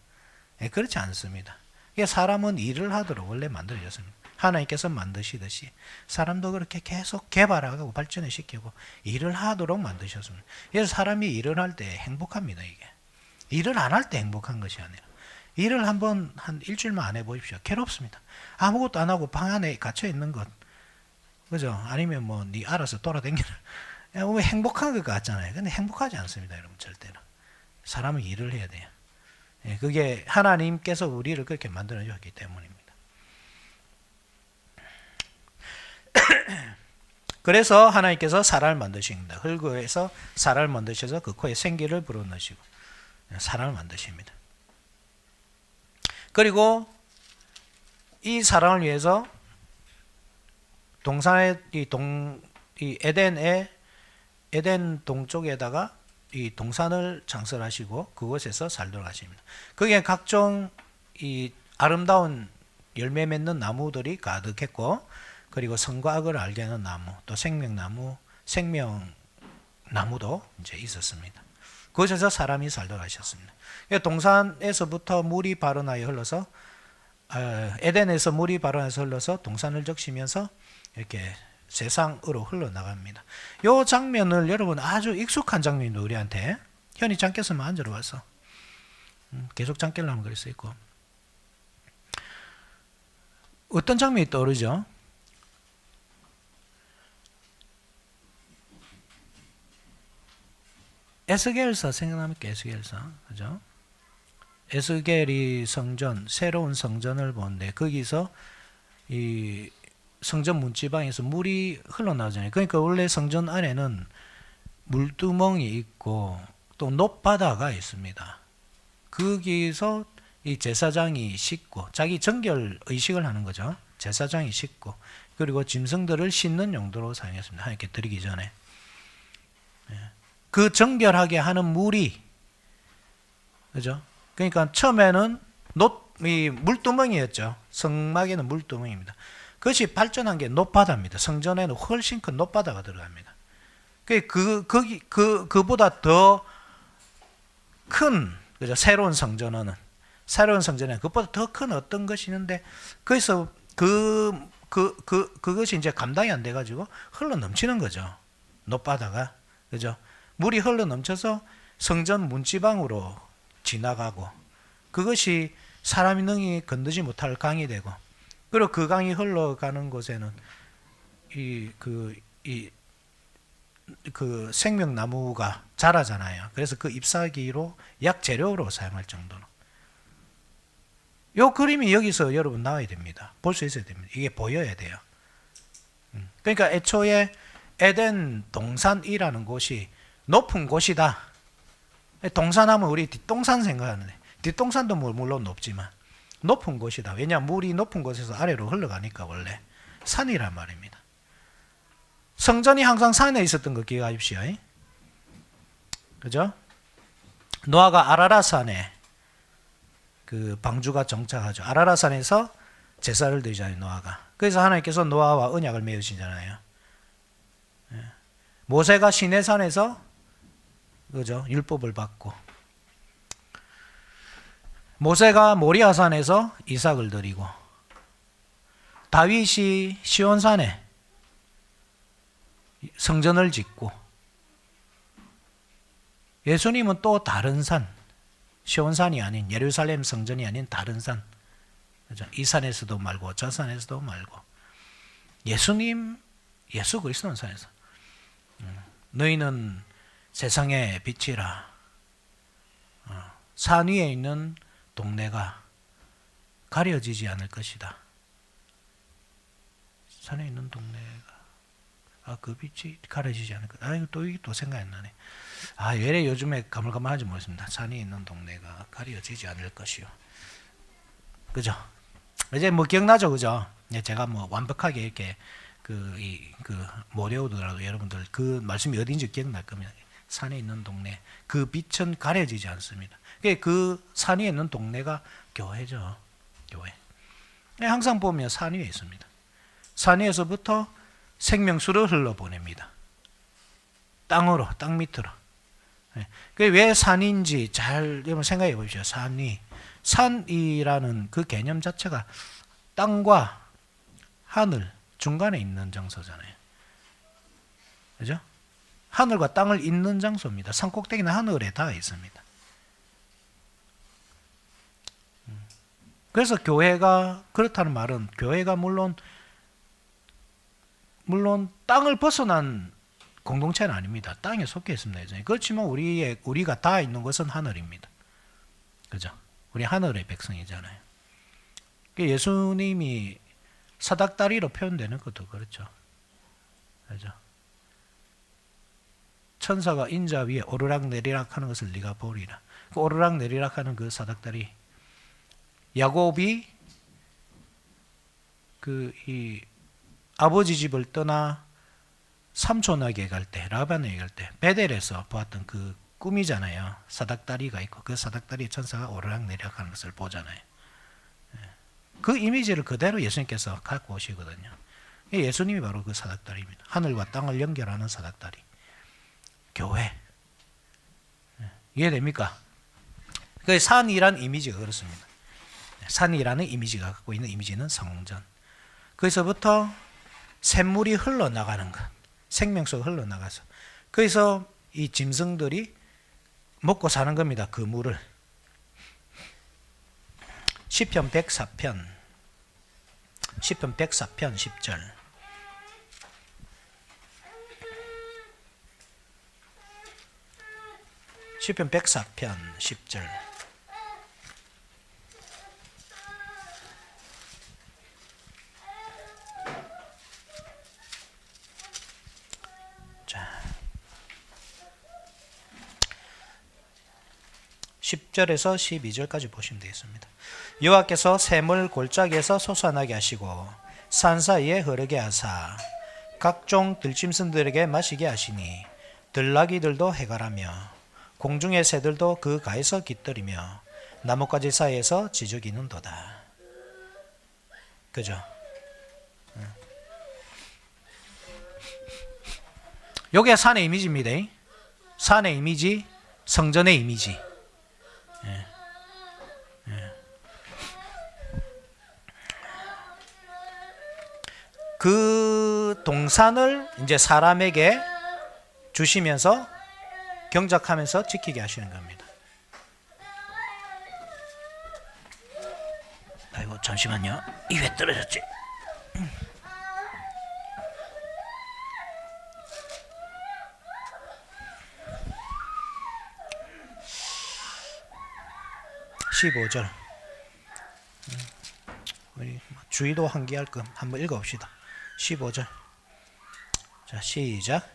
그렇지 않습니다. 사람은 일을 하도록 원래 만들어졌습니다. 하나님께서 만드시듯이 사람도 그렇게 계속 개발하고 발전을 시키고 일을 하도록 만드셨습니다. 그래서 사람이 일을 할 때 행복합니다. 이게 일을 안 할 때 행복한 것이 아니라 일을 한 일주일만 안 해보십시오. 괴롭습니다. 아무것도 안 하고 방 안에 갇혀 있는 것, 그죠? 아니면 뭐 네 알아서 돌아다니는 왜 행복한 것 같잖아요. 근데 행복하지 않습니다, 여러분. 절대로 사람은 일을 해야 돼요. 그게 하나님께서 우리를 그렇게 만들어 주었기 때문입니다. 그래서 하나님께서 사람을 만드십니다. 흙에서 사람을 만드셔서 그 코에 생기를 불어넣으시고 사람을 만드십니다. 그리고 이 사람을 위해서 동산의 이 에덴 동쪽에다가 이 동산을 창설하시고 그곳에서 살도록 하십니다. 거기에 각종 이 아름다운 열매 맺는 나무들이 가득했고, 그리고 선과 악을 알게 하는 나무, 또 생명나무도 이제 있었습니다. 그곳에서 사람이 살도록 하셨습니다. 동산에서부터 물이 발원하여 흘러서 에덴에서 물이 발원해서 흘러서 동산을 적시면서 이렇게 세상으로 흘러나갑니다. 이 장면을 여러분 아주 익숙한 장면입니다. 우리한테 현이 잠깼으면 앉으러 와서 계속 잠결라면 그럴 수 있고. 어떤 장면이 떠오르죠? 에스겔서 생각납니까? 에스겔서, 그죠? 에스겔이 새로운 성전을 보는데 거기서 이 성전 문지방에서 물이 흘러나오잖아요. 그러니까 원래 성전 안에는 물두멍이 있고 또 높바다가 있습니다. 거기서 이 제사장이 씻고 자기 정결 의식을 하는 거죠. 제사장이 씻고 그리고 짐승들을 씻는 용도로 사용했습니다. 하나님께 드리기 전에. 그 정결하게 하는 물이, 그죠? 그러니까 처음에는 이 물두멍이었죠. 성막에는 물두멍입니다. 그것이 발전한 게 높바다입니다. 성전에는 훨씬 큰 높바다가 들어갑니다. 그보다 더 큰, 그죠? 새로운 성전에는 그것보다 더 큰 어떤 것이 있는데, 거기서 그것이 이제 감당이 안 돼가지고 흘러 넘치는 거죠. 높바다가, 그죠? 물이 흘러 넘쳐서 성전 문지방으로 지나가고, 그것이 사람이 능히 건드지 못할 강이 되고, 그리고 그 강이 흘러가는 곳에는 그 생명나무가 자라잖아요. 그래서 그 잎사귀로 약 재료로 사용할 정도로. 이 그림이 여기서 여러분 나와야 됩니다. 볼 수 있어야 됩니다. 이게 보여야 돼요. 그러니까 애초에 에덴 동산이라는 곳이 높은 곳이다. 동산하면 우리 뒷동산 생각하는데, 뒷동산도 물론 높지만 높은 곳이다. 왜냐하면 물이 높은 곳에서 아래로 흘러가니까 원래 산이란 말입니다. 성전이 항상 산에 있었던 거 기억하십시오. 그죠? 노아가 아라라산에 그 방주가 정착하죠. 아라라산에서 제사를 드리잖아요, 노아가. 그래서 하나님께서 노아와 언약을 맺으시잖아요. 모세가 시내산에서, 그죠? 율법을 받고, 모세가 모리아산에서 이삭을 드리고, 다윗이 시온산에 성전을 짓고 예수님은 또 다른 산, 시온산이 아닌 예루살렘 성전이 아닌 다른 산, 그죠? 이 산에서도 말고 저 산에서도 말고 예수 그리스도는 산에서 너희는 세상의 빛이라. 산 위에 있는 동네가 가려지지 않을 것이다. 산에 있는 동네가 그 빛이 가려지지 않을 것이다. 이게 또 생각이 나네. 왜 요즘에 가물가물하지 모르겠습니다. 산에 있는 동네가 가려지지 않을 것이요. 그죠? 이제 뭐 기억나죠, 그죠? 제가 뭐 완벽하게 이렇게 못 외우더라도 여러분들 그 말씀이 어딘지 기억날 겁니다. 산에 있는 동네, 그 빛은 가려지지 않습니다. 그 산 위에 있는 동네가 교회죠. 교회. 항상 보면 산 위에 있습니다. 산 위에서부터 생명수를 흘러보냅니다. 땅으로, 땅 밑으로. 그게 왜 산인지 잘 생각해 보십시오. 산이. 산이라는 그 개념 자체가 땅과 하늘 중간에 있는 장소잖아요. 그죠? 하늘과 땅을 잇는 장소입니다. 산 꼭대기는 하늘에 닿아 있습니다. 그래서 교회가 그렇다는 말은 교회가 물론 땅을 벗어난 공동체는 아닙니다. 땅에 속해 있습니다. 그렇지만 우리가 닿아 있는 것은 하늘입니다. 그죠? 우리 하늘의 백성이잖아요. 예수님이 사닥다리로 표현되는 것도 그렇죠. 그죠? 천사가 인자 위에 오르락 내리락 하는 것을 네가 보리라. 그 오르락 내리락 하는 그 사닥다리. 야곱이 이 아버지 집을 떠나 삼촌에게 갈 때, 라반에게 갈 때 베델에서 보았던 그 꿈이잖아요. 사닥다리가 있고 그 사닥다리에 천사가 오르락 내리락 하는 것을 보잖아요. 그 이미지를 그대로 예수님께서 갖고 오시거든요. 예수님이 바로 그 사닥다리입니다. 하늘과 땅을 연결하는 사닥다리. 교회. 이해됩니까? 그 산이란 이미지가 그렇습니다. 산이라는 이미지가 갖고 있는 이미지는 성전. 거기서부터 샘물이 흘러나가는 것. 생명수가 흘러나가서. 거기서 이 짐승들이 먹고 사는 겁니다. 그 물을. 시편 104편 10절. 시편 104편 10절. 자, 10절에서 12절까지 보시면 되겠습니다. 여호와께서 샘을 골짜기에서 솟아나게 하시고 산 사이에 흐르게 하사 각종 들짐승들에게 마시게 하시니 들나귀들도 해갈하며 공중의 새들도 그 가에서 깃들이며 나뭇가지 사이에서 지저귀는도다. 그죠? 요게 산의 이미지입니다. 산의 이미지, 성전의 이미지. 그 동산을 이제 사람에게 주시면서 경작하면서 지키게 하시는 겁니다. 아이고 잠시만요. 이 왜 떨어졌지? (15절) 우리 주의도 환기할 것 한번 읽어봅시다. 15절. 자, 시작.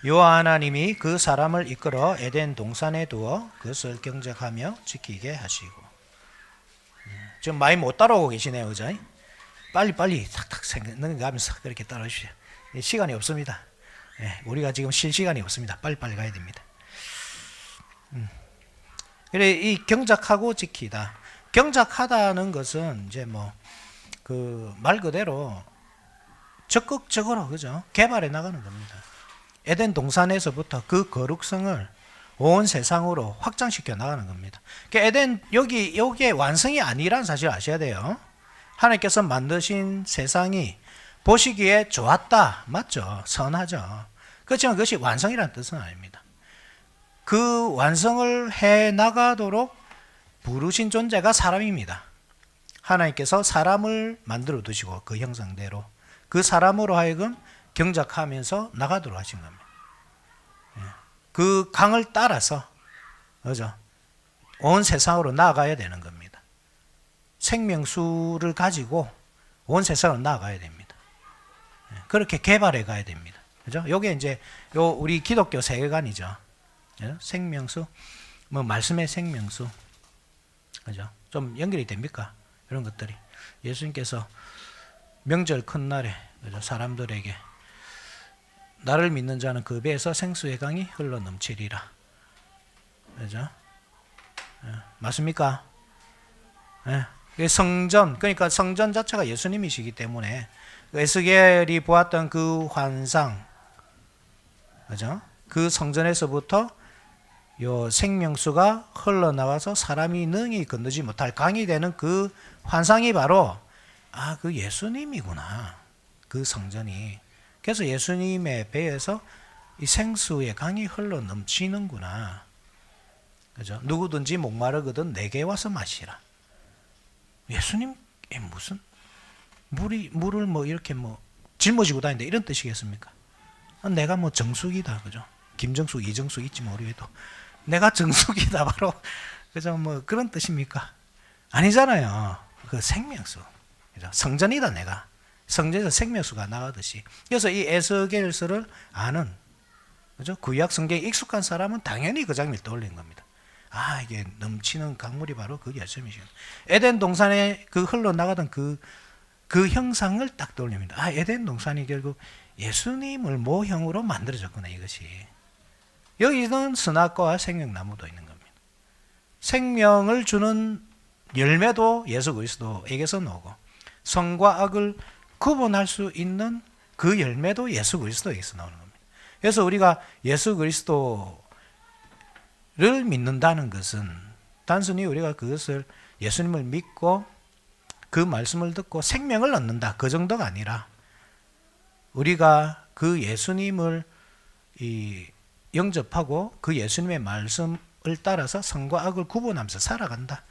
여호와 하나님이 그 사람을 이끌어 에덴 동산에 두어 그것을 경작하며 지키게 하시고. 지금 많이 못 따라오고 계시네요, 그죠? 빨리 탁탁 생각하면서 그렇게 따라오십시오. 시간이 없습니다. 우리가 지금 쉴 시간이 없습니다. 빨리 가야 됩니다. 그래, 이 경작하고 지키다. 경작하다는 것은 이제 그 말 그대로 적극적으로, 그죠? 개발해 나가는 겁니다. 에덴 동산에서부터 그 거룩성을 온 세상으로 확장시켜 나가는 겁니다. 그러니까 에덴, 여기에 완성이 아니라는 사실을 아셔야 돼요. 하나님께서 만드신 세상이 보시기에 좋았다. 맞죠? 선하죠. 그렇지만 그것이 완성이라는 뜻은 아닙니다. 그 완성을 해 나가도록 부르신 존재가 사람입니다. 하나님께서 사람을 만들어 두시고 그 형상대로 그 사람으로 하여금 경작하면서 나가도록 하신 겁니다. 그 강을 따라서 그죠? 온 세상으로 나아가야 되는 겁니다. 생명수를 가지고 온 세상으로 나아가야 됩니다. 그렇게 개발해 가야 됩니다. 그죠? 요게 이제 요 우리 기독교 세계관이죠. 생명수, 뭐 말씀의 생명수, 그죠? 좀 연결이 됩니까? 이런 것들이 예수님께서 명절 큰 날에 그죠? 사람들에게 나를 믿는 자는 그 배에서 생수의 강이 흘러 넘치리라. 그죠? 맞습니까? 성전, 그러니까 성전 자체가 예수님이시기 때문에 에스겔이 보았던 그 환상, 그죠? 그 성전에서부터 요 생명수가 흘러나와서 사람이 능히 건너지 못할 강이 되는 그 환상이 바로 그 예수님이구나. 그 성전이. 그래서 예수님의 배에서 이 생수의 강이 흘러 넘치는구나. 그죠? 누구든지 목마르거든 내게 와서 마시라. 예수님이 무슨 물을 뭐 이렇게 뭐 짊어지고 다니는데 이런 뜻이겠습니까? 내가 뭐 정숙이다. 그죠? 김정숙, 이정숙 있지 모르겠도 내가 정숙이다 바로 그죠? 뭐 그런 뜻입니까? 아니잖아요. 그 생명수. 그죠? 성전이다 내가. 성전에서 생명수가 나가듯이. 그래서 이 에스겔서를 아는 그죠? 구약 성경에 익숙한 사람은 당연히 그 장면을 떠올린 겁니다. 이게 넘치는 강물이 바로 그 예수님이시죠. 에덴 동산에 그 흘러나가던 그 형상을 딱 떠올립니다. 에덴 동산이 결국 예수님을 모형으로 만들어졌구나 이것이. 여기는 선악과와 생명나무도 있는 겁니다. 생명을 주는 열매도 예수 그리스도에게서 나오고 선과 악을 구분할 수 있는 그 열매도 예수 그리스도에게서 나오는 겁니다. 그래서 우리가 예수 그리스도를 믿는다는 것은 단순히 우리가 그것을 예수님을 믿고 그 말씀을 듣고 생명을 얻는다 그 정도가 아니라 우리가 그 예수님을 영접하고 그 예수님의 말씀을 따라서 선과 악을 구분하면서 살아간다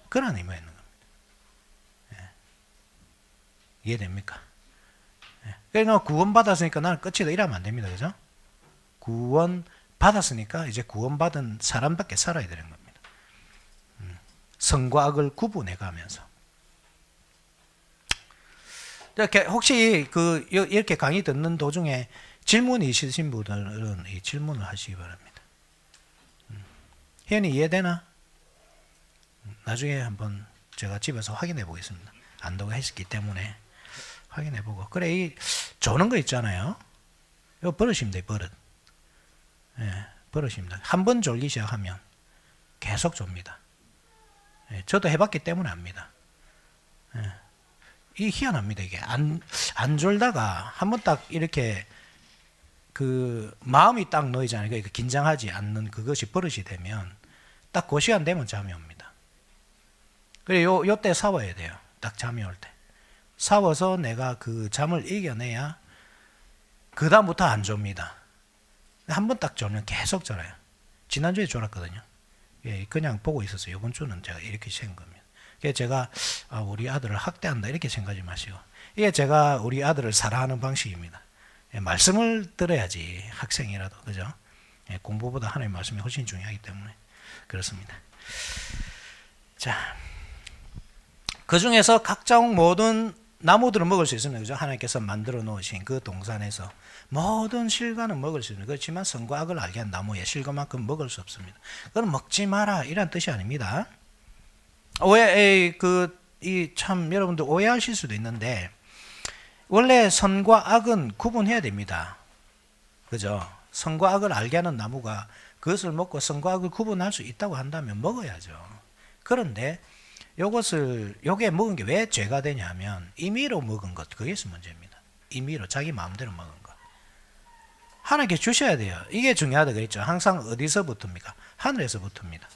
그런 의미가 있는 겁니다. 이해됩니까? 그러니까 구원받았으니까 나는 끝이다 이러면 안 됩니다. 그죠? 구원받았으니까 이제 구원받은 사람답게 살아야 되는 겁니다. 선과 악을 구분해 가면서. 혹시 이렇게 강의 듣는 도중에 질문이 있으신 분들은 이 질문을 하시기 바랍니다. 희연이 이해되나? 나중에 한번 제가 집에서 확인해 보겠습니다. 안도가 했기 때문에 확인해 보고. 그래, 이 조는 거 있잖아요. 이거 버릇입니다. 버릇. 버릇입니다. 한 번 졸기 시작하면 계속 좁니다. 저도 해봤기 때문에 압니다. 이 희한합니다. 이게 안 졸다가 한 번 딱 이렇게 그 마음이 딱 놓이잖아요. 그러니까 긴장하지 않는 그것이 버릇이 되면 딱 그 시간 되면 잠이 옵니다. 그래 요때 싸워야 돼요. 딱 잠이 올 때. 싸워서 내가 그 잠을 이겨내야 그 다음부터 안 좁니다. 한 번 딱 졸면 계속 졸아요. 지난주에 졸았거든요. 그냥 보고 있었어요. 이번 주는 제가 이렇게 생긴 겁니다. 그래서 제가 우리 아들을 학대한다 이렇게 생각하지 마시고 이게 제가 우리 아들을 사랑하는 방식입니다. 말씀을 들어야지 학생이라도 그죠? 공부보다 하나님의 말씀이 훨씬 중요하기 때문에 그렇습니다. 자, 그 중에서 각종 모든 나무들은 먹을 수 있습니다. 그죠? 하나님께서 만들어 놓으신 그 동산에서 모든 실과는 먹을 수 있습니다. 그렇지만 선과 악을 알게 한 나무의 실과만큼 먹을 수 없습니다. 그건 먹지 마라 이란 뜻이 아닙니다. 참 여러분들 오해하실 수도 있는데 원래 선과 악은 구분해야 됩니다. 그죠? 선과 악을 알게 하는 나무가 그것을 먹고 선과 악을 구분할 수 있다고 한다면 먹어야죠. 그런데 요게 먹은 게 왜 죄가 되냐 하면 임의로 먹은 것, 그게 문제입니다. 임의로 자기 마음대로 먹은 것. 하나님께 주셔야 돼요. 이게 중요하다 그랬죠. 항상 어디서 붙습니까? 하늘에서 붙습니다.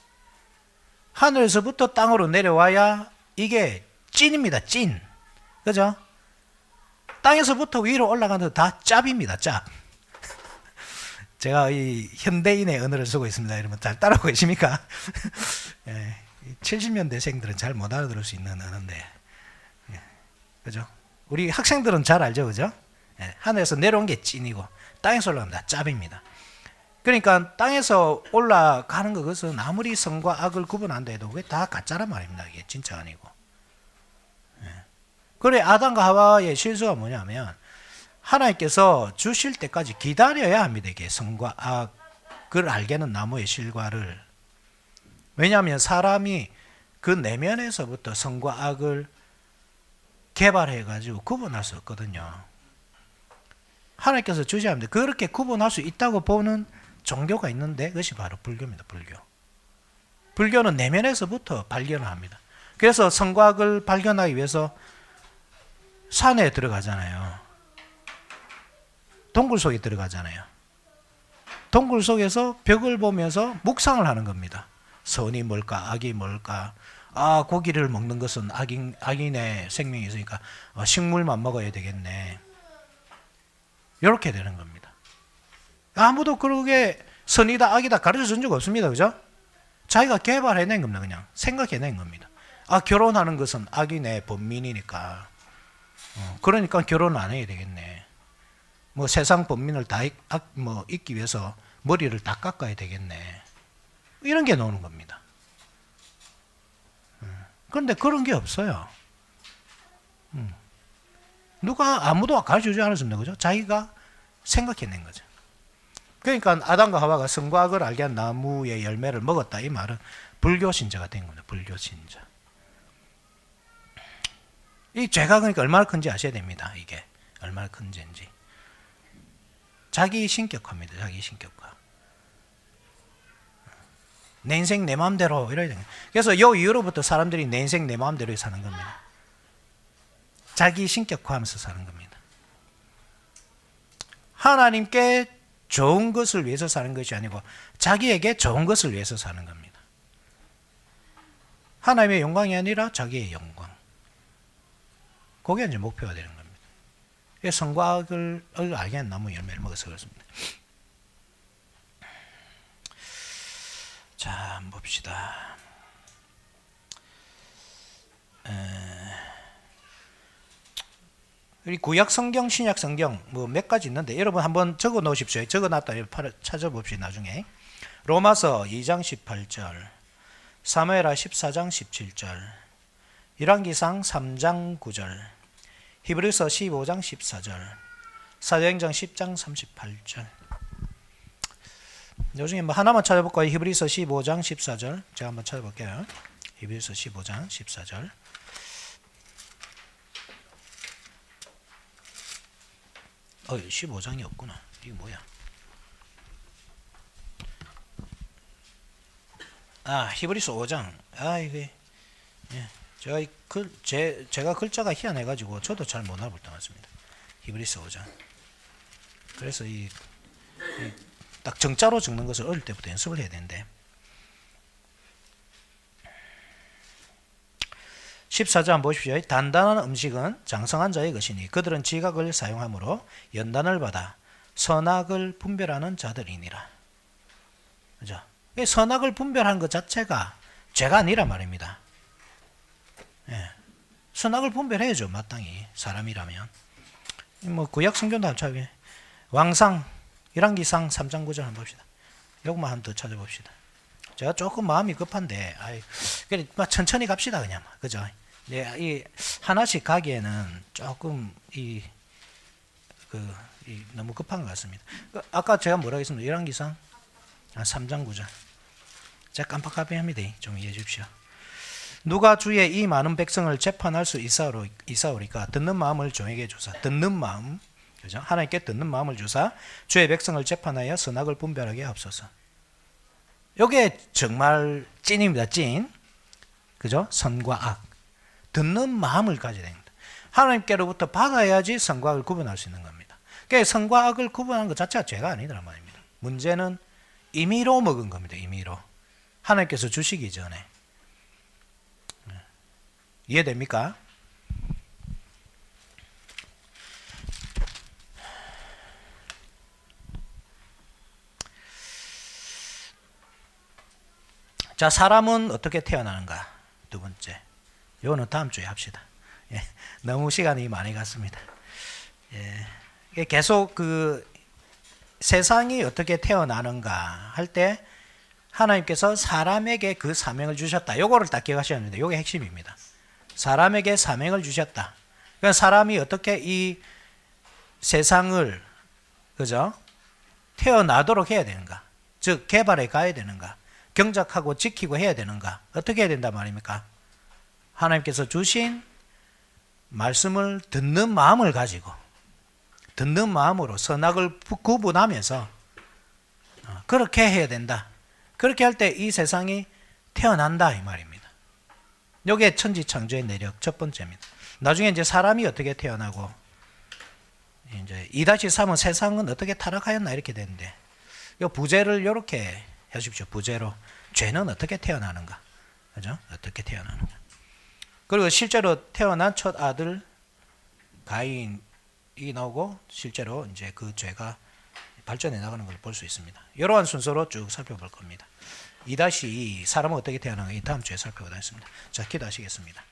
하늘에서부터 땅으로 내려와야 이게 찐입니다. 찐. 그죠? 땅에서부터 위로 올라가는 다 짭입니다. 짭. 제가 이 현대인의 언어를 쓰고 있습니다. 여러분 잘 따라오고 계십니까? 예, 70년대생들은 잘 못 알아들을 수 있는 언어인데, 예, 그죠? 우리 학생들은 잘 알죠, 그죠? 예, 하늘에서 내려온 게 찐이고 땅에서 올라가면 다 짭입니다. 그러니까 땅에서 올라가는 것은 아무리 선과 악을 구분한다 해도 그게 다 가짜란 말입니다. 이게 진짜 아니고. 예. 그래 아담과 하와의 실수가 뭐냐면 하나님께서 주실 때까지 기다려야 합니다. 이게 선과 악을 알게 하는 나무의 실과를. 왜냐하면 사람이 그 내면에서부터 선과 악을 개발해가지고 구분할 수 없거든요. 하나님께서 주셔야 합니다. 그렇게 구분할 수 있다고 보는 종교가 있는데 그것이 바로 불교입니다. 불교. 불교는 내면에서부터 발견을 합니다. 그래서 선과 악을 발견하기 위해서 산에 들어가잖아요. 동굴 속에 들어가잖아요. 동굴 속에서 벽을 보면서 묵상을 하는 겁니다. 선이 뭘까? 악이 뭘까? 고기를 먹는 것은 악인의 생명이 있으니까 식물만 먹어야 되겠네. 이렇게 되는 겁니다. 아무도 그렇게 선이다 악이다 가르쳐 준 적 없습니다. 그죠? 자기가 개발해낸 겁니다. 그냥 생각해낸 겁니다. 결혼하는 것은 악인의 본민이니까 그러니까 결혼 안 해야 되겠네. 뭐 세상 본민을 다 잊기 위해서 머리를 다 깎아야 되겠네. 이런 게 나오는 겁니다. 그런데 그런 게 없어요. 누가 아무도 가르쳐주지 않았습니다. 그죠? 자기가 생각해낸 거죠. 그러니까 아담과 하와가 선과 악을 알게 한 나무의 열매를 먹었다. 이 말은 불교 신자가 된 겁니다. 불교 신자. 이 죄가 그러니까 얼마나 큰지 아셔야 됩니다. 이게 얼마나 큰 죄인지. 자기 신격화입니다. 자기 신격화. 내 인생 내 마음대로 이래야 됩니다. 그래서 이 이후로부터 사람들이 내 인생 내 마음대로 사는 겁니다. 자기 신격화하면서 사는 겁니다. 하나님께 좋은 것을 위해서 사는 것이 아니고 자기에게 좋은 것을 위해서 사는 겁니다. 하나님의 영광이 아니라 자기의 영광. 그게 이제 목표가 되는 겁니다. 선과 악을 알게 한 나무 열매를 먹어서 그렇습니다. 자, 한번 봅시다. 우리 구약 성경, 신약 성경 뭐 몇 가지 있는데 여러분 한번 적어 놓으십시오. 적어 놨다 찾아봅시다. 나중에. 로마서 2장 18절, 사무엘하 14장 17절, 열왕기상 3장 9절, 히브리서 15장 14절, 사도행전 10장 38절. 요중에 뭐 하나만 찾아볼까요? 히브리서 15장 14절. 제가 한번 찾아볼게요. 히브리서 15장 14절. 15장이 없구나. 이게 뭐야? 히브리서 5장. 이게 제가 글자가 희한해가지고 저도 잘 못 알아볼 때 맞습니다. 히브리서 5장. 그래서 딱 정자로 적는 것을 어릴 때부터 연습을 해야 되는데 14절 한번 보십시오. 단단한 음식은 장성한 자의 것이니 그들은 지각을 사용함으로 연단을 받아 선악을 분별하는 자들이니라. 그죠? 선악을 분별하는 것 자체가 죄가 아니란 말입니다. 선악을 분별해야죠. 마땅히 사람이라면. 뭐 구약 성경도 한번 찾아볼게요. 왕상 열왕기상 3장 9절 한번 봅시다. 요것만 한 번 더 찾아봅시다. 제가 조금 마음이 급한데 그래 천천히 갑시다. 그냥 그죠? 이 하나씩 가기에는 조금 너무 급한 것 같습니다. 아까 제가 뭐라고 했습니까? 열왕기상 3장 9절. 제가 깜빡깜빡합니다. 좀 이해해 주십시오. 누가 주의 이 많은 백성을 재판할 수 있사오리까? 듣는 마음을 종에게 주사. 듣는 마음, 그죠? 하나님께 듣는 마음을 주사 주의 백성을 재판하여 선악을 분별하게 하옵소서. 이게 정말 찐입니다. 찐. 그죠? 선과 악. 듣는 마음을 가져야 됩니다. 하나님께로부터 받아야지 선과 악을 구분할 수 있는 겁니다. 그러니까 선과 악을 구분하는 것 자체가 죄가 아니더란 말입니다. 문제는 임의로 먹은 겁니다. 임의로. 하나님께서 주시기 전에. 이해됩니까? 자, 사람은 어떻게 태어나는가? 두 번째. 이거는 다음 주에 합시다. 예, 너무 시간이 많이 갔습니다. 예, 계속 그 세상이 어떻게 태어나는가 할 때 하나님께서 사람에게 그 사명을 주셨다. 요거를 딱 기억하셔야 합니다. 요게 핵심입니다. 사람에게 사명을 주셨다. 그러니까 사람이 어떻게 이 세상을 그죠? 태어나도록 해야 되는가? 즉 개발해 가야 되는가? 경작하고 지키고 해야 되는가? 어떻게 해야 된단 말입니까? 하나님께서 주신 말씀을 듣는 마음을 가지고 듣는 마음으로 선악을 구분하면서 그렇게 해야 된다. 그렇게 할 때 이 세상이 태어난다 이 말입니다. 이게 천지창조의 내력 첫 번째입니다. 나중에 이제 사람이 어떻게 태어나고 이제 2-3은 세상은 어떻게 타락하였나 이렇게 되는데 이 부제를 이렇게 해주십시오. 부제로 죄는 어떻게 태어나는가, 그죠? 어떻게 태어나는가. 그리고 실제로 태어난 첫 아들 가인이 나오고 실제로 이제 그 죄가 발전해 나가는 걸 볼 수 있습니다. 이러한 순서로 쭉 살펴볼 겁니다. 2-2 사람은 어떻게 태어나는가 이 다음 주에 살펴보도록 하겠습니다. 자, 기도하시겠습니다.